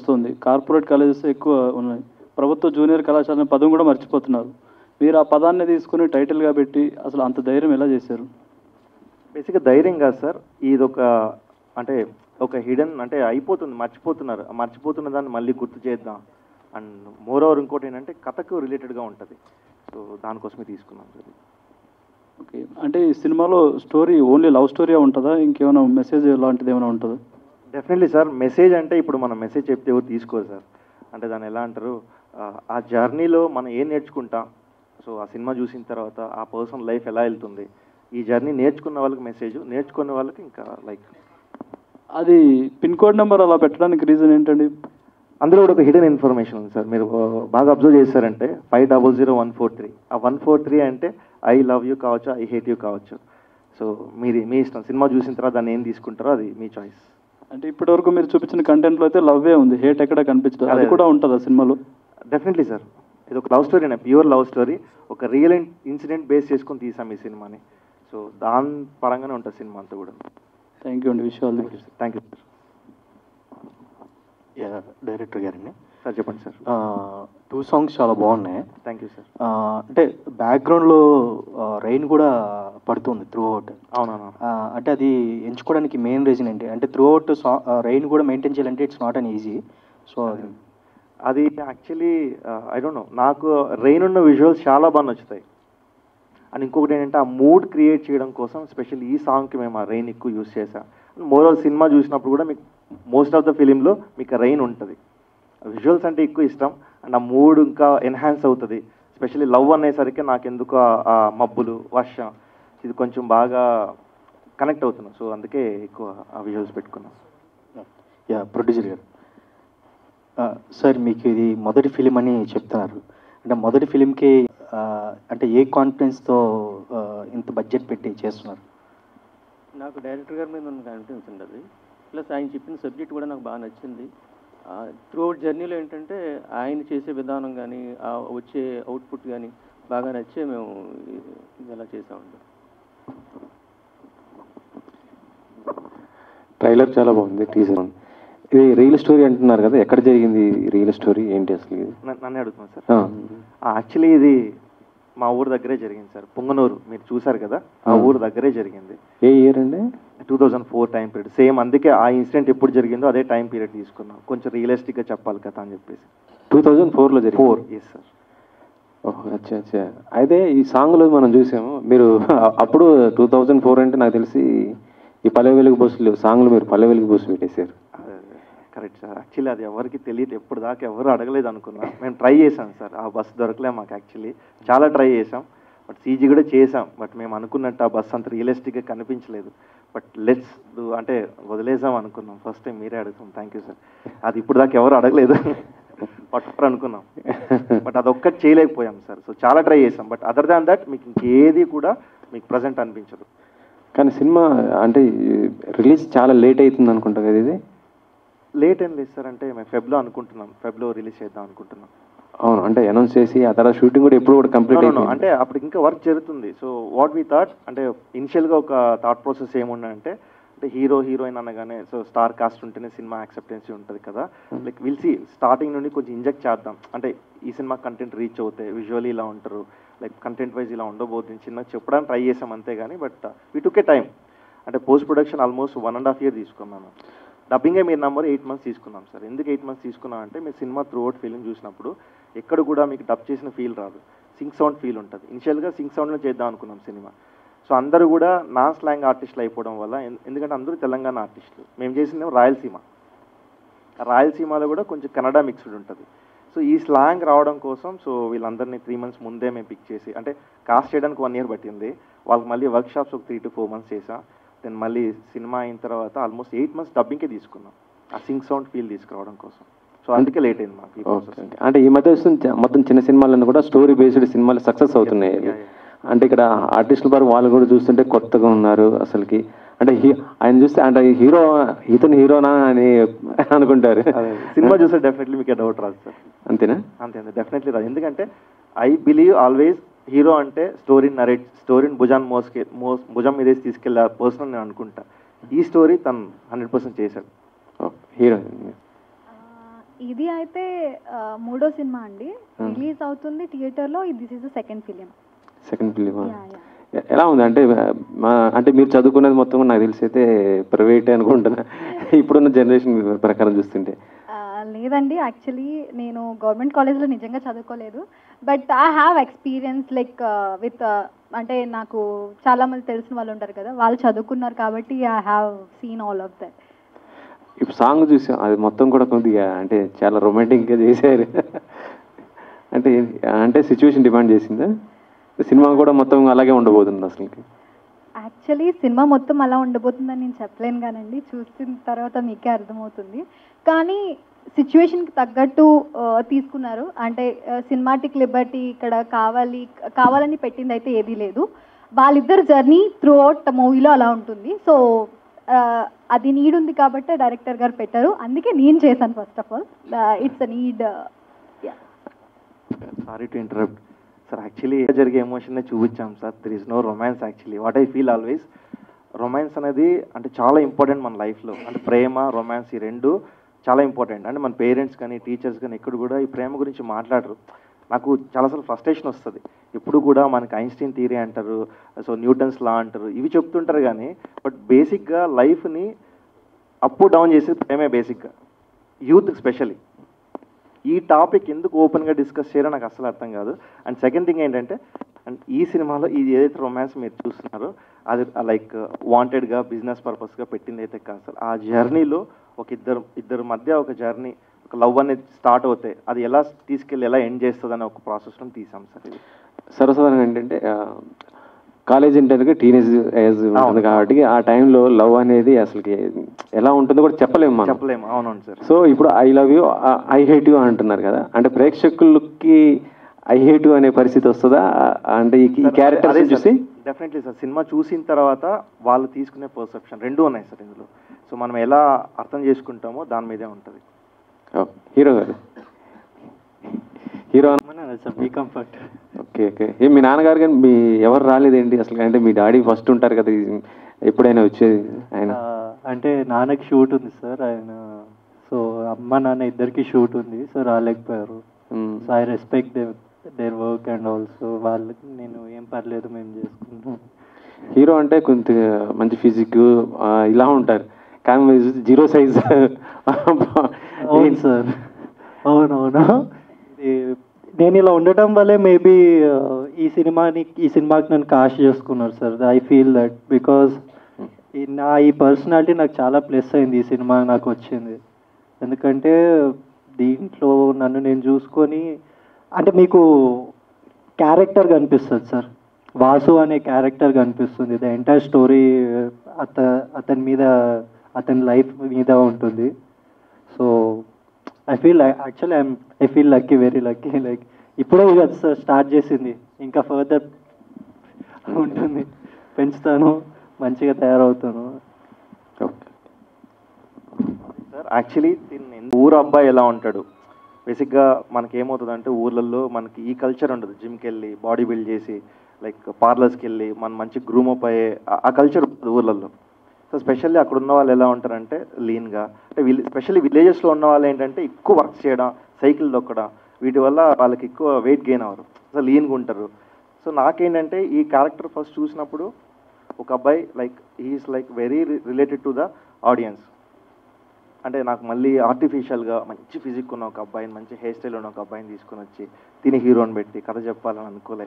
వస్తుంది. Corporate colleges ఎక్కువ ఉన్నాయి. ప్రభుత్వ జూనియర్ కళాశాల అనే పదం కూడా మర్చిపోతున్నారు. మీరు ఆ పదాన్ని తీసుకుని టైటిల్గా పెట్టి అసలు అంత ధైర్యం ఎలా చేశారు? బేసిక్గా ధైర్యం కాదు సార్, ఇదొక అంటే ఒక హిడెన్ అంటే అయిపోతుంది, మర్చిపోతున్నారు. మర్చిపోతున్న దాన్ని మళ్ళీ గుర్తు చేద్దాం. అండ్ మోర్ ఓవర్ ఇంకోటి ఏంటంటే కథకు రిలేటెడ్గా ఉంటుంది. సో దానికోసమే తీసుకున్నాం సార్. ఓకే, అంటే ఈ సినిమాలో స్టోరీ ఓన్లీ లవ్ స్టోరీగా ఉంటుందా, ఇంకేమైనా మెసేజ్ లాంటిది ఏమైనా ఉంటుందా? Definitely sir. మెసేజ్ అంటే ఇప్పుడు మనం మెసేజ్ చెప్తే ఎవరు తీసుకోరు సార్. అంటే దాన్ని ఎలా అంటారు, ఆ జర్నీలో మనం ఏం నేర్చుకుంటాం, సో ఆ సినిమా చూసిన తర్వాత ఆ పర్సన్ లైఫ్ ఎలా వెళ్తుంది, ఈ జర్నీ నేర్చుకున్న వాళ్ళకి మెసేజ్, నేర్చుకున్న వాళ్ళకి ఇంకా లైక్. అది పిన్ కోడ్ నెంబర్ అలా పెట్టడానికి రీజన్ ఏంటండి? అందులో కూడా ఒక హిడెన్ ఇన్ఫర్మేషన్ ఉంది సార్. మీరు బాగా అబ్జర్వ్ చేశారంటే 500143, ఆ 143 అంటే ఐ లవ్ యూ కావచ్చు, ఐ హేట్ యూ కావచ్చు. సో మీ ఇష్టం, సినిమా చూసిన తర్వాత దాన్ని ఏం తీసుకుంటారో అది మీ చాయిస్. అంటే ఇప్పటివరకు మీరు చూపించిన కంటెంట్లో అయితే లవ్వే ఉంది, హేట్ ఎక్కడ కనిపించదు. అది కూడా ఉంటుందా సినిమాలో? Definitely sir. ఇది ఒక లవ్ స్టోరీ అనే, ప్యూర్ లవ్ స్టోరీ. ఒక రియల్ ఇన్సిడెంట్ బేస్ చేసుకొని తీసాం ఈ సినిమాని. సో దాని పరంగానే ఉంటుంది సినిమా అంతా కూడా. థ్యాంక్ యూ అండి. విషయాలు థ్యాంక్ యూ సార్. డైరెక్టర్ గారండి సార్ చెప్పండి సార్. 2 సాంగ్స్ చాలా బాగున్నాయి. Thank you sir. అంటే బ్యాక్గ్రౌండ్లో రెయిన్ కూడా పడుతుంది త్రూ అవుట్. అవునవును. అంటే అది ఎంచుకోవడానికి మెయిన్ రీజన్ ఏంటి అంటే త్రూ అవుట్ రెయిన్ కూడా మెయింటైన్ చేయాలంటే it's not an easy. So అది యాక్చువల్లీ ఐ డోంట్ నో, నాకు రెయిన్ ఉన్న విజువల్స్ చాలా బాగా నచ్చుతాయి. అండ్ ఇంకొకటి ఏంటంటే ఆ మూడ్ క్రియేట్ చేయడం కోసం స్పెషల్ ఈ సాంగ్కి మేము ఆ రెయిన్ ఎక్కువ యూజ్ చేసాం. మోరల్ సినిమా చూసినప్పుడు కూడా మీకు మోస్ట్ ఆఫ్ ద ఫిలింలో మీకు రెయిన్ ఉంటుంది. విజువల్స్ అంటే ఎక్కువ ఇష్టం అండ్ ఆ మూడ్ ఇంకా ఎన్హాన్స్ అవుతుంది. స్పెషల్లీ లవ్ అనేసరికి నాకు ఎందుకు ఆ మబ్బులు, వర్షం ఇది కొంచెం బాగా కనెక్ట్ అవుతున్నాం. సో అందుకే ఎక్కువ ఆ విజువల్స్ పెట్టుకున్నాం. ప్రొడ్యూసర్ గారు సార్, మీకు ఇది మొదటి ఫిలిం అని చెప్తున్నారు. అంటే మొదటి ఫిలింకి అంటే ఏ కాన్ఫిడెన్స్తో ఇంత బడ్జెట్ పెట్టి చేస్తున్నారు? నాకు డైరెక్టర్ గారి మీద ఉన్న కాన్ఫిడెన్స్ ఉండదు. ప్లస్ ఆయన చెప్పిన సబ్జెక్ట్ కూడా నాకు బాగా నచ్చింది. త్రూ అవుట్ జర్నీలో ఏంటంటే ఆయన చేసే విధానం కానీ వచ్చే అవుట్పుట్ కానీ బాగా నచ్చే మేము ఇలా చేసామండి. ట్రైలర్ చాలా బాగుంది, టీజర్ ఉంది. ఇది రియల్ స్టోరీ అంటున్నారు కదా, ఎక్కడ జరిగింది రియల్ స్టోరీ ఏంటి అసలు? ఇది నన్నే అడుగుతున్నాను సార్. యాక్చువల్లీ ఇది మా ఊరు దగ్గరే జరిగింది సార్. పుంగనూరు మీరు చూసారు కదా, ఆ ఊరు దగ్గరే జరిగింది. ఏ ఇయర్ అండి? 2004 టైం పీరియడ్. సేమ్ అందుకే ఆ ఇన్సిడెంట్ ఎప్పుడు జరిగిందో అదే టైం పీరియడ్ తీసుకున్నాం, కొంచెం రియలిస్టిక్గా చెప్పాలి కదా అని చెప్పేసి. 2004లో జరిగింది? 4, ఎస్ సార్. ఓహో, అచ్చా అచ్చా. అయితే ఈ సాంగ్లో మనం చూసాము, మీరు అప్పుడు 2004 అంటే నాకు తెలిసి ఈ పల్లె వెలుగు బస్సులు సాంగ్లు మీరు పల్లె వెలుగు బస్సు పెట్టేశారు. Correct sir. యాక్చువల్లీ అది ఎవరికి తెలియదు, ఎప్పుడు దాకా ఎవరు అడగలేదు అనుకున్నా. మేము ట్రై చేసాం సార్, ఆ బస్సు దొరకలే మాకు. యాక్చువల్లీ చాలా ట్రై చేసాం, బట్ సీజీ కూడా చేసాం. బట్ మేము అనుకున్నట్టు ఆ బస్సు అంత రియలిస్టిక్గా కనిపించలేదు. బట్ లెట్స్ డూ అంటే వదిలేసాం అనుకున్నాం. ఫస్ట్ టైం మీరే అడుగుతాం. Thank you sir. అది ఇప్పుడు దాకా ఎవరు అడగలేదు, పట్టు అనుకున్నాం. బట్ అదొక్కటి చేయలేకపోయాం సార్. సో చాలా ట్రై చేసాం, బట్ అదర్ దాన్ దట్ మీకు ఇంకేది కూడా మీకు ప్రజెంట్ అనిపించదు. కానీ సినిమా అంటే రిలీజ్ చాలా లేట్ అవుతుంది అనుకుంటా కదా. ఇది లేట్ ఏం లేదు సార్, అంటే మేము ఫెబ్లో అనుకుంటున్నాం, ఫెబ్లో రిలీజ్ చేద్దాం అనుకుంటున్నాం. అవును, అంటే అనౌన్స్ చేసి ఆ తర్వాత షూటింగ్ కూడా ఎప్పుడు కూడా కంప్లీట్ అయిపోయింది. అంటే అప్పుడు ఇంకా వర్క్ జరుగుతుంది. సో వాట్ వీ థాట్ అంటే ఇనిషియల్గా ఒక థాట్ ప్రాసెస్ ఏముండంటే, అంటే హీరో హీరోయిన్ అనగానే సో స్టార్ కాస్ట్ ఉంటేనే సినిమా యాక్సెప్టెన్సీ ఉంటుంది కదా. లైక్ విల్ సీ స్టార్టింగ్ నుండి కొంచెం ఇంజెక్ట్ చేద్దాం, అంటే ఈ సినిమా కంటెంట్ రీచ్ అవుతాయి, విజువల్లీ ఇలా ఉంటారు, లైక్ కంటెంట్ వైజ్ ఇలా ఉండబోతుంది చిన్నగా చెప్పడానికి ట్రై చేసాం అంతే. కానీ but we took A time. అంటే పోస్ట్ ప్రొడక్షన్ ఆల్మోస్ట్ 1.5 years తీసుకున్నాను. డబ్బింగే మీరు నెంబర్ 8 months తీసుకున్నాం సార్. ఎందుకు 8 months తీసుకున్నాం అంటే, మీరు సినిమా త్రూ అవుట్ ఫీలింగ్ చూసినప్పుడు ఎక్కడ కూడా మీకు డబ్ చేసిన ఫీల్ రాదు, సింగ్ సౌండ్ ఫీల్ ఉంటుంది. ఇనిషియల్గా సింగ్ సౌండ్లో చేద్దాం అనుకున్నాం సినిమా. సో అందరూ కూడా నా స్లాంగ్ ఆర్టిస్టులు అయిపోవడం వల్ల, ఎందుకంటే అందరూ తెలంగాణ ఆర్టిస్టులు, మేము చేసింది రాయలసీమ. రాయలసీమలో కూడా కొంచెం కన్నడ మిక్స్డ్ ఉంటుంది. సో ఈ స్లాంగ్ రావడం కోసం సో వీళ్ళందరినీ 3 months ముందే మేము పిక్ చేసి, అంటే కాస్ట్ చేయడానికి 1 year పట్టింది. వాళ్ళకి మళ్ళీ వర్క్ షాప్స్ ఒక 3 to 4 months చేసాం. దెన్ మళ్ళీ సినిమా అయిన తర్వాత ఆల్మోస్ట్ 8 months డబ్బింగ్కే తీసుకున్నాం, ఆ సింగ్ సౌండ్ ఫీల్ తీసుకురావడం కోసం. సో అందుకే లేట్ అయింది మాకు ఈ ప్రాసెస్. అంటే ఈ మధ్య మొత్తం చిన్న సినిమాలను కూడా స్టోరీ బేస్డ్ సినిమాలు సక్సెస్ అవుతున్నాయి. అంటే ఇక్కడ ఆర్టిస్టుల వరకు వాళ్ళు కూడా చూస్తుంటే కొత్తగా ఉన్నారు అసలుకి. అంటే ఆయన చూస్తే అంటే ఇతను హీరోనా అని అనుకుంటారు. సినిమా చూస్తే డెఫినెట్లీ మీకు డౌట్ రాదు సార్. అంతేనా? అంతే, డెఫినెట్లీ రాదు. ఎందుకంటే ఐ బిలీవ్ ఆల్వేస్ హీరో అంటే స్టోరీని భుజం మీద తీసుకెళ్ళే పర్సన్ నేను అనుకుంటా. ఈ స్టోరీ తను 100% చేశాడు. హీరో ఇది అయితే మూడో సినిమా అండి, రిలీజ్ అవుతుంది థియేటర్లో. This is the second film. Second film ఎలా ఉంది అంటే అంటే మీరు చదువుకున్నది మొత్తం నాకు తెలిసి అయితే ప్రైవేట్ అనుకుంటున్నా ఇప్పుడున్న జనరేషన్ ప్రకారం చూస్తుంటే. లేదండి, యాక్చువల్లీ నేను గవర్నమెంట్ కాలేజ్లో నిజంగా చదువుకోలేదు. But I have experience like with అంటే నాకు చాలామంది తెలిసిన వాళ్ళు ఉంటారు కదా, వాళ్ళు చదువుకున్నారు కాబట్టి I have seen all of that. ఇప్పుడు సాంగ్ చూసాం, అది మొత్తం కూడా కొద్దిగా అంటే చాలా రొమాంటిక్గా చేశారు. అంటే అంటే సిచ్యువేషన్ డిమాండ్ చేసిందా? సినిమా కూడా మొత్తం అలాగే ఉండబోతుంది అసలుకి? యాక్చువల్లీ సినిమా మొత్తం అలా ఉండబోతుందని నేను చెప్పలేను కానండి, చూసిన తర్వాత మీకే అర్థమవుతుంది. కానీ సిచ్యువేషన్కి తగ్గట్టు తీసుకున్నారు. అంటే సినిమాటిక్ లిబర్టీ ఇక్కడ కావాలని పెట్టింది అయితే ఏదీ లేదు. వాళ్ళిద్దరు జర్నీ త్రూ అవుట్ మూవీలో అలా ఉంటుంది. సో అది నీడ్ ఉంది కాబట్టి డైరెక్టర్ గారు పెట్టారు, అందుకే నేను చేశాను. First of all it's a need. Sorry to interrupt sir, actually జరిగే ఎమోషన్నే చూపించాం సార్. There is no romance actually. What I feel always, romance అనేది అంటే చాలా ఇంపార్టెంట్ మన లైఫ్లో. అంటే ప్రేమ రొమాన్స్ ఈ రెండు చాలా ఇంపార్టెంట్. అంటే మన పేరెంట్స్ కానీ టీచర్స్ కానీ ఎక్కడ కూడా ఈ ప్రేమ గురించి మాట్లాడరు. నాకు చాలాసార్లు ఫ్రస్ట్రేషన్ వస్తుంది. ఇప్పుడు కూడా మనకి ఐన్స్టీన్ థియరీ అంటారు, సో న్యూటన్స్ లా అంటారు, ఇవి చెప్తుంటారు కానీ బట్ బేసిక్గా లైఫ్ని అప్ డౌన్ చేసేది ప్రేమే బేసిక్గా, యూత్ స్పెషల్లీ. ఈ టాపిక్ ఎందుకు ఓపెన్గా డిస్కస్ చేయాలో నాకు అసలు అర్థం కాదు. అండ్ సెకండ్ థింగ్ ఏంటంటే, అండ్ ఈ సినిమాలో ఇది ఏదైతే రొమాన్స్ మీరు చూస్తున్నారో అది లైక్ వాంటెడ్గా బిజినెస్ పర్పస్గా పెట్టింది అయితే కాదు సార్. ఆ జర్నీలో ఒక ఇద్దరు మధ్య ఒక జర్నీ, ఒక లవ్ అనేది స్టార్ట్ అవుతాయి, అది ఎలా తీసుకెళ్ళి ఎలా ఎండ్ చేస్తుంది అనే ఒక ప్రాసెస్లో తీసాం సార్. ఇది సరసంగా ఏంటంటే కాలేజ్ ఇంటర్కి టీనేజ్ ఏజ్ ఉంటుంది కాబట్టి ఆ టైంలో లవ్ అనేది అసలుకి ఎలా ఉంటుందో కూడా చెప్పలేము. అవునవును సార్. సో ఇప్పుడు I love you, I hate you అంటున్నారు కదా, అంటే ప్రేక్షకులకి ఐ హేట్ యూ అనే పరిస్థితి వస్తుందా? అంటే ఈ క్యారెక్టర్ చూసి డెఫినెట్లీ సార్, సినిమా చూసిన తర్వాత వాళ్ళు తీసుకునే పర్సెప్షన్ రెండూ ఉన్నాయి సార్ ఇందులో. సో మనం ఎలా అర్థం చేసుకుంటామో దాని మీదే ఉంటుంది. హీరో గారు, హీరో మీ కంఫర్ట్. Okay okay. మీ నాన్నగారు కానీ మీ ఎవరు రాలేదేంటి అసలు? అంటే మీ డాడీ ఫస్ట్ ఉంటారు కదా, ఎప్పుడైనా వచ్చేది ఆయన? అంటే నాన్నకి షూట్ ఉంది సార్, ఆయన సో అమ్మ నాన్న ఇద్దరికి షూట్ ఉంది, సో రాలేకపోయారు. So I respect their work and also వాళ్ళకి నేను ఏం పర్లేదు మేము చేసుకుంటాం. హీరో అంటే కొంత మంచి ఫిజిక్ ఇలా ఉంటారు, కానీ జీరో సైజ్. అవును సార్, అవునవును. నేను ఇలా ఉండటం వల్లే మేబీ ఈ సినిమాకి నన్ను కాస్ట్ చేసుకున్నారు sir. I feel that because ఈ పర్సనాలిటీ నాకు చాలా ప్లస్ అయింది ఈ సినిమా నాకు వచ్చింది. ఎందుకంటే దీంట్లో నన్ను నేను చూసుకొని, అంటే మీకు క్యారెక్టర్ కనిపిస్తుంది సార్, వాసు అనే క్యారెక్టర్ కనిపిస్తుంది. ద ఎంటైర్ స్టోరీ అతని మీద, అతని లైఫ్ మీద ఉంటుంది. So I feel lucky, very lucky. Like ఇప్పుడే కదా సార్ స్టార్ట్ చేసింది, ఇంకా ఫర్దర్ ఉంటుంది, పెంచుతాను, మంచిగా తయారవుతాను. సార్ యాక్చువల్లీ ఊరు అబ్బాయి ఎలా ఉంటాడు, బేసిక్గా మనకి ఏమవుతుందంటే ఊర్లలో మనకి ఈ కల్చర్ ఉండదు. జిమ్కి వెళ్ళి బాడీ బిల్డ్ చేసి లైక్ పార్లర్స్కి వెళ్ళి మనం మంచి గ్రూమప్ అయ్యే ఆ కల్చర్ ఉంటుంది ఊర్లలో. సో స్పెషల్లీ అక్కడ ఉన్న వాళ్ళు ఎలా ఉంటారంటే లీన్గా, అంటే స్పెషల్లీ విలేజెస్లో ఉన్న వాళ్ళు ఏంటంటే ఎక్కువ వర్క్ చేయడం, సైకిల్ దొక్కడం, వీటి వల్ల వాళ్ళకి ఎక్కువ వెయిట్ గెయిన్ అవ్వరు, సో లీన్గా ఉంటారు. సో నాకేంటంటే ఈ క్యారెక్టర్ ఫస్ట్ చూసినప్పుడు ఒక అబ్బాయి like he is like very related to the audience. అంటే నాకు మళ్ళీ ఆర్టిఫిషియల్గా మంచి ఫిజిక్ ఉన్న ఒక అబ్బాయిని, మంచి హెయిర్ స్టైల్ ఉన్న ఒక అబ్బాయిని తీసుకొని వచ్చి తిని హీరోని పెట్టి కథ చెప్పాలని అనుకోలే.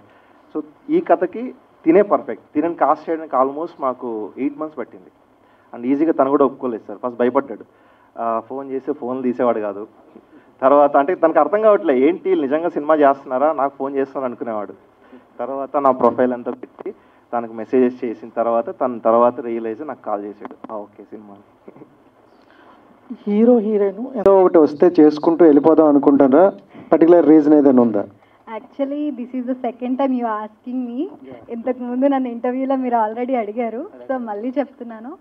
సో ఈ కథకి తినే పర్ఫెక్ట్. తినని కాస్ట్ చేయడానికి ఆల్మోస్ట్ మాకు 8 months పట్టింది. అండ్ ఈజీగా తను కూడా ఒప్పుకోలేదు సార్. ఫస్ట్ భయపడ్డాడు, ఫోన్ చేస్తే ఫోన్లు తీసేవాడు కాదు. తర్వాత అంటే తనకు అర్థం కావట్లే, ఏంటి నిజంగా సినిమా చేస్తున్నారా, నాకు ఫోన్ చేస్తున్నారు అనుకునేవాడు. తర్వాత నా ప్రొఫైల్ అంతా పెట్టి తనకు మెసేజెస్ చేసిన తర్వాత రియలైజ్ నాకు కాల్ చేశాడు, ఓకే సినిమా. హీరో హీరోయిన్ ఏదో ఒకటి వస్తే చేసుకుంటూ వెళ్ళిపోదాం అనుకుంటారా? పర్టికులర్ రీజన్ ఏదైనా ఉందా? Actually this is the second time you asking me. ఇంతకు ముందు నన్ను ఇంటర్వ్యూలో మీరు ఆల్రెడీ అడిగారు, సో మళ్ళీ చెప్తున్నాను.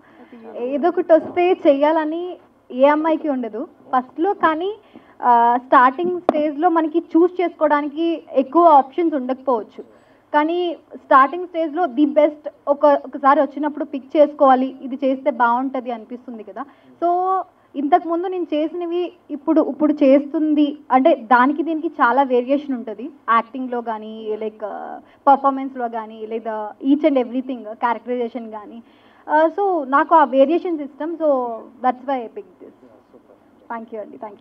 ఏదో ఒకటి వస్తే చెయ్యాలని ఏ అమ్మాయికి ఉండదు ఫస్ట్లో, కానీ స్టార్టింగ్ స్టేజ్లో మనకి చూస్ చేసుకోవడానికి ఎక్కువ ఆప్షన్స్ ఉండకపోవచ్చు. కానీ స్టార్టింగ్ స్టేజ్లో ది బెస్ట్ ఒకసారి వచ్చినప్పుడు పిక్ చేసుకోవాలి, ఇది చేస్తే బాగుంటుంది అనిపిస్తుంది కదా. సో ఇంతకుముందు నేను చేసినవి ఇప్పుడు చేస్తుంది అంటే దానికి దీనికి చాలా వేరియేషన్ ఉంటుంది, యాక్టింగ్లో కానీ లైక్ పర్ఫార్మెన్స్లో కానీ లేదా ఈచ్ అండ్ ఎవ్రీథింగ్ క్యారెక్టరైజేషన్ కానీ. సో నాకు ఆ వేరియేషన్స్ ఇష్టం, so that's why I pick this. Thank you అండి, థ్యాంక్ యూ.